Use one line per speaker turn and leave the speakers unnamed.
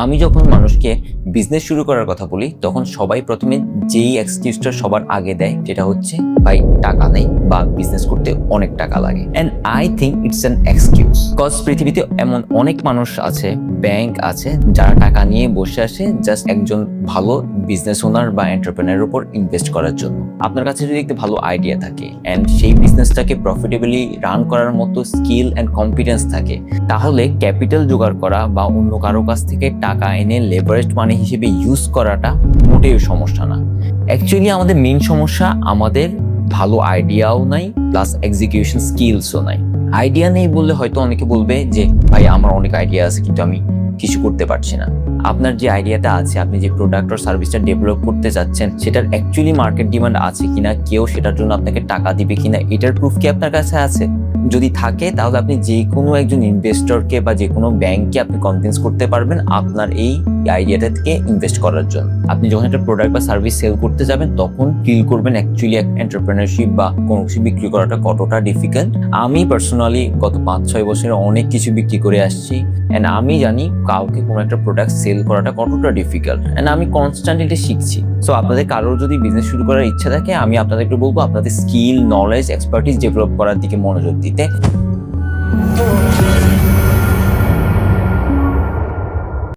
আমি যখন মানুষকে বিজনেস শুরু করার কথা বলি তখন সবাই প্রথমে যেই এক্সকিউজটা সবার আগে দেয় যেটা হচ্ছে ভাই টাকা নেই বা বিজনেস করতে অনেক টাকা লাগে। And I think it's an excuse, cause পৃথিবীতে এমন অনেক মানুষ আছে, ব্যাংক আছে যারা টাকা নিয়ে বসে আসে জাস্ট একজন ভালো বিজনেস ওনার বা এন্টারপ্রেনারের উপর ইনভেস্ট করার জন্য। আপনার কাছে যদি একটা ভালো আইডিয়া থাকে এন্ড সেই বিজনেসটাকে প্রফিটেবলি রান করার মতো স্কিল এন্ড কম্পিটেন্স থাকে, তাহলে ক্যাপিটাল জোগাড় করা বা অন্য কারো কাছ থেকে টাকা এনে লেভারেজড মানি হিসেবে ইউজ করাটা মোটেও সমস্যা না। অ্যাকচুয়ালি আমাদের মেইন সমস্যা আমাদের ভালো আইডিয়াও নাই, প্লাস এক্সিকিউশন স্কিলসও নাই। আইডিয়া নেই বললে হয়তো অনেকে বলবে যে ভাই আমার অনেক আইডিয়া আছে কিন্তু আমি কিছু করতে পারছি না। আপনার যে আইডিয়াটা আছে, আপনি যে প্রোডাক্ট আর সার্ভিসটা ডেভেলপ করতে চাচ্ছেন সেটার অ্যাকচুয়ালি মার্কেট ডিমান্ড আছে কিনা, কেউ সেটার জন্য আপনাকে টাকা দিবে কিনা, এটার প্রুফ কি আপনার কাছে আছে? যদি থাকে তাহলে আপনি যে কোনো একজন ইনভেস্টরকে বা যে কোনো ব্যাংককে আপনি কনভিন্স করতে পারবেন আপনার এই আইডিয়াটা থেকে ইনভেস্ট করার জন্য। আপনি যখন একটা প্রোডাক্ট বা সার্ভিস সেল করতে যাবেন তখন ফিল করবেন অ্যাকচুয়ালি এন্টারপ্রেনারশিপ বা কোনো কিছু বিক্রি করাটা কতটা ডিফিকাল্ট। আমি পার্সোনালি গত 5-6 বছরে অনেক কিছু বিক্রি করে আসছি এন্ড আমি জানি কাউকে কোনো একটা প্রোডাক্ট সেল করাটা কতটা ডিফিকাল্ট এন্ড আমি কনস্ট্যান্টলি এটা শিখছি। সো আপনাদের কারোর যদি বিজনেস শুরু করার ইচ্ছা থাকে আমি আপনাদেরকে বলবো আপনাদের স্কিল, নলেজ, এক্সপার্টিস ডেভেলপ করার দিকে মনোযোগ দিতে।